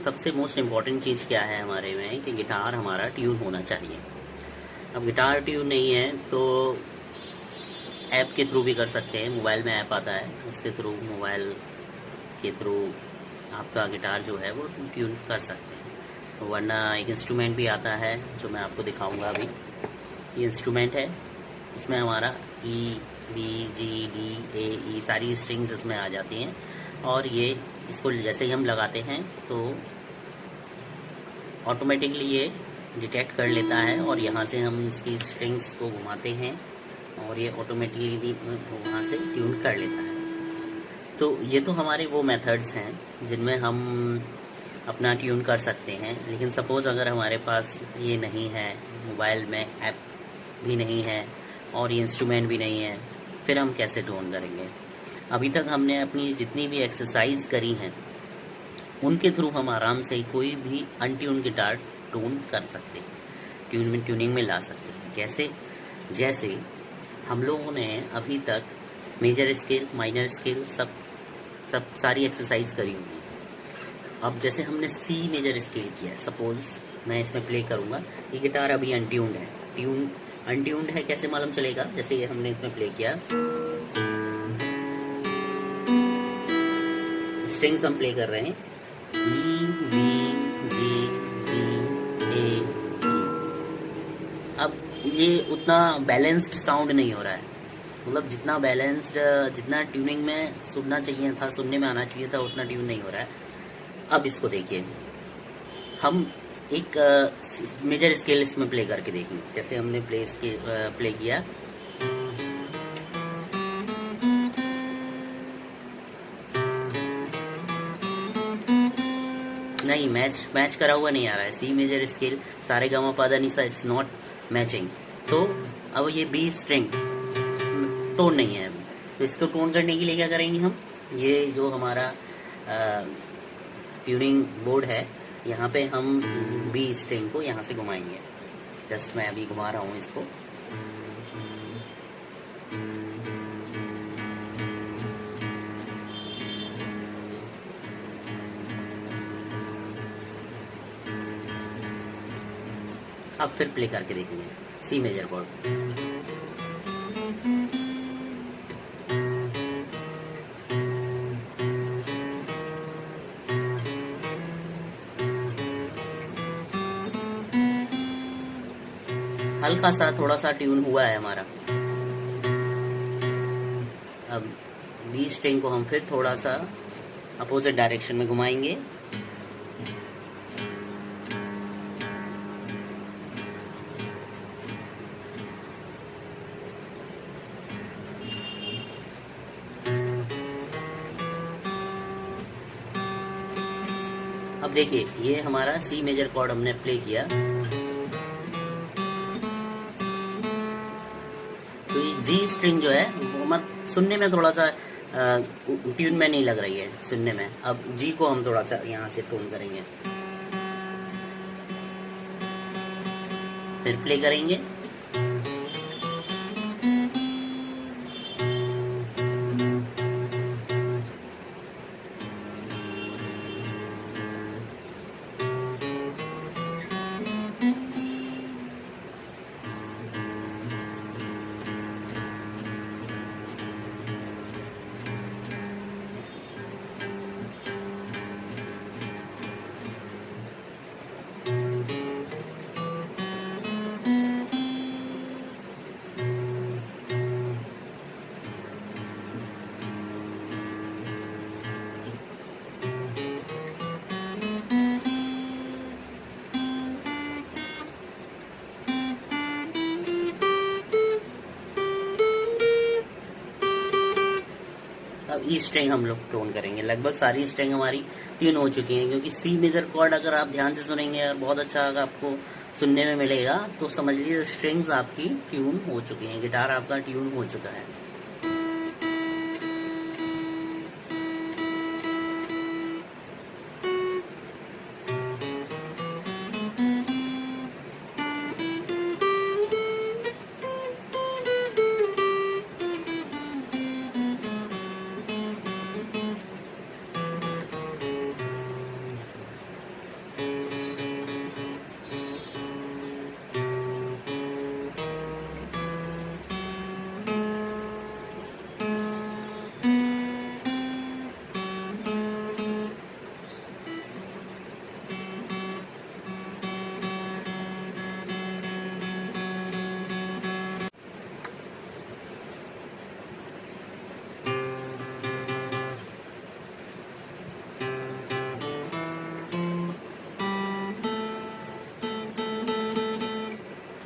सबसे most important चीज़ क्या है हमारे में कि गिटार हमारा ट्यून होना चाहिए। अब गिटार ट्यून नहीं है तो ऐप के थ्रू भी कर सकते हैं। मोबाइल में ऐप आता है, उसके थ्रू, मोबाइल के थ्रू आपका गिटार जो है वो ट्यून कर सकते हैं। वरना एक इंस्ट्रूमेंट भी आता है जो मैं आपको दिखाऊंगा अभी। ये इंस्ट्रूमेंट है, इसमें हमारा ई, बी, जी, डी, ए, ई सारी स्ट्रिंग्स इसमें आ जाती हैं और ये इसको जैसे ही हम लगाते हैं तो ऑटोमेटिकली ये डिटेक्ट कर लेता है और यहाँ से हम इसकी स्ट्रिंग्स को घुमाते हैं और ये ऑटोमेटिकली वहाँ से ट्यून कर लेता है। तो ये तो हमारे वो मेथड्स हैं जिनमें हम अपना ट्यून कर सकते हैं। लेकिन सपोज़ अगर हमारे पास ये नहीं है, मोबाइल में ऐप भी नहीं है और ये इंस्ट्रूमेंट भी नहीं है, फिर हम कैसे ट्यून करेंगे? अभी तक हमने अपनी जितनी भी एक्सरसाइज करी हैं उनके थ्रू हम आराम से कोई भी अनट्यून गिटार ट्यून कर सकते हैं, ट्यूनिंग में ला सकते हैं। कैसे? जैसे हम लोगों ने अभी तक मेजर स्केल, माइनर स्केल सब सारी एक्सरसाइज करी हुई। अब जैसे हमने सी मेजर स्केल किया है, सपोज मैं इसमें प्ले करूंगा, ये गिटार अभी अनट्यून्ड है। अनट्यून्ड है कैसे मालूम चलेगा? जैसे ये हमने इसमें प्ले किया, स्ट्रिंग्स हम प्ले कर रहे हैं, ई, बी, जी, बी, ए, ई। अब ये उतना बैलेंस्ड साउंड नहीं हो रहा है, मतलब जितना बैलेंस्ड, जितना ट्यूनिंग में सुनना चाहिए था, सुनने में आना चाहिए था, उतना ट्यून नहीं हो रहा है। अब इसको देखिए, हम एक मेजर स्केल इसमें प्ले करके देखेंगे। जैसे हमने प्ले किया, नहीं मैच करा हुआ नहीं आ रहा है। सी मेजर स्केल, सारे गामा पादा निसा, इट्स नॉट मैचिंग। तो अब ये बी स्ट्रिंग टोन नहीं है, तो इसको टोन करने के लिए क्या करेंगे हम? ये जो हमारा ट्यूनिंग बोर्ड है, यहाँ पे हम बी स्ट्रिंग को यहाँ से घुमाएंगे। जस्ट मैं अभी घुमा रहा हूँ इसको। अब फिर प्ले करके देखेंगे सी मेजर कॉर्ड। हल्का सा थोड़ा सा ट्यून हुआ है हमारा। अब बी स्ट्रिंग को हम फिर थोड़ा सा अपोजिट डायरेक्शन में घुमाएंगे। अब देखिए, ये हमारा सी मेजर कॉर्ड हमने प्ले किया, तो ये जी स्ट्रिंग जो है वो मत सुनने में थोड़ा सा ट्यून में नहीं लग रही है सुनने में। अब जी को हम थोड़ा सा यहाँ से टोन करेंगे, फिर प्ले करेंगे। अब ई स्ट्रिंग हम लोग टोन करेंगे। लगभग सारी स्ट्रिंग हमारी ट्यून हो चुकी हैं, क्योंकि सी मेजर कॉर्ड अगर आप ध्यान से सुनेंगे और बहुत अच्छा आपको सुनने में मिलेगा तो समझ लीजिए स्ट्रिंग्स आपकी ट्यून हो चुकी हैं, गिटार आपका ट्यून हो चुका है।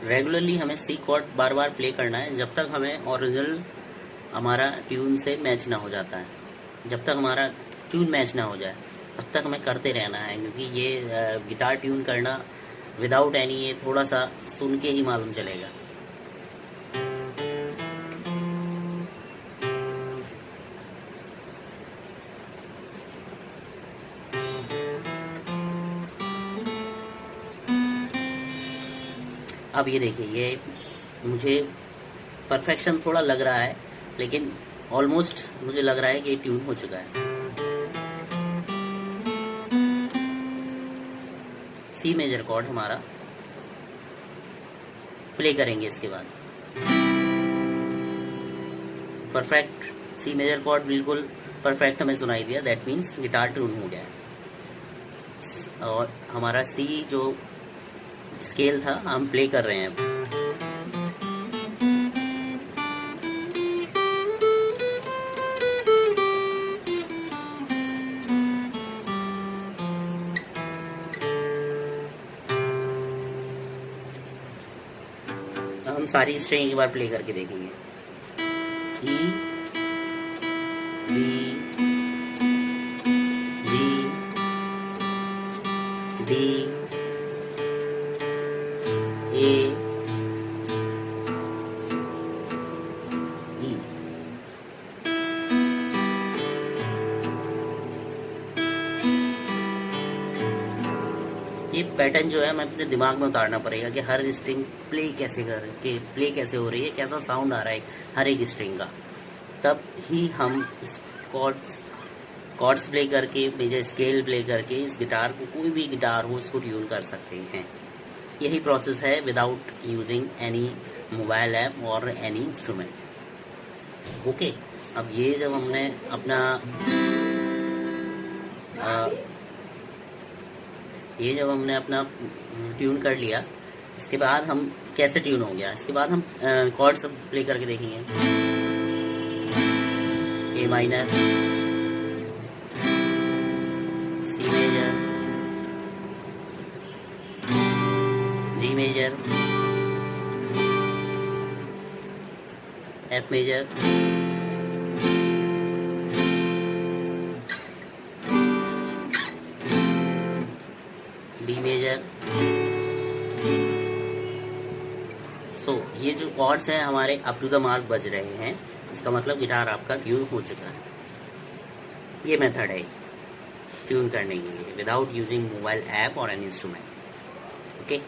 रेगुलरली हमें सी कॉर्ड बार बार प्ले करना है जब तक हमें ओरिजिनल हमारा ट्यून से मैच ना हो जाता है। जब तक हमारा ट्यून मैच ना हो जाए तब तक हमें करते रहना है, क्योंकि ये गिटार ट्यून करना विदाउट एनी, ये थोड़ा सा सुन के ही मालूम चलेगा। अब ये देखिए, ये मुझे परफेक्शन थोड़ा लग रहा है, लेकिन ऑलमोस्ट मुझे लग रहा है कि ट्यून हो चुका है। सी मेजर कॉर्ड हमारा प्ले करेंगे, इसके बाद परफेक्ट सी मेजर कॉर्ड बिल्कुल परफेक्ट हमें सुनाई दिया, दैट मीन्स गिटार ट्यून हो गया है। और हमारा सी जो स्केल था हम प्ले कर रहे हैं अब। हम सारी स्ट्रिंग एक बार प्ले करके देखेंगे। ई, बी, जी, डी, ए, ई। ये पैटर्न जो है हमें अपने दिमाग में उतारना पड़ेगा कि हर स्ट्रिंग प्ले कैसे हो रही है, कैसा साउंड आ रहा है हर एक स्ट्रिंग का। तब ही हम इस कॉर्ड्स प्ले करके, मेजर स्केल प्ले करके इस गिटार को, कोई भी गिटार हो, उसको ट्यून कर सकते हैं। यही प्रोसेस है without using any mobile app और एनी इंस्ट्रूमेंट। ओके, अब ये जब हमने अपना ट्यून कर लिया, इसके बाद हम कैसे ट्यून हो गया, इसके बाद हम कॉर्ड्स प्ले करके देखेंगे। A minor, C major, G major, F major, D major. So ये जो कॉर्ड्स हैं हमारे अप टू द मार्क बज रहे हैं, इसका मतलब गिटार आपका ट्यून हो चुका है। ये मेथड है ट्यून करने के लिए विदाउट यूजिंग मोबाइल ऐप और एन इंस्ट्रूमेंट। ओके।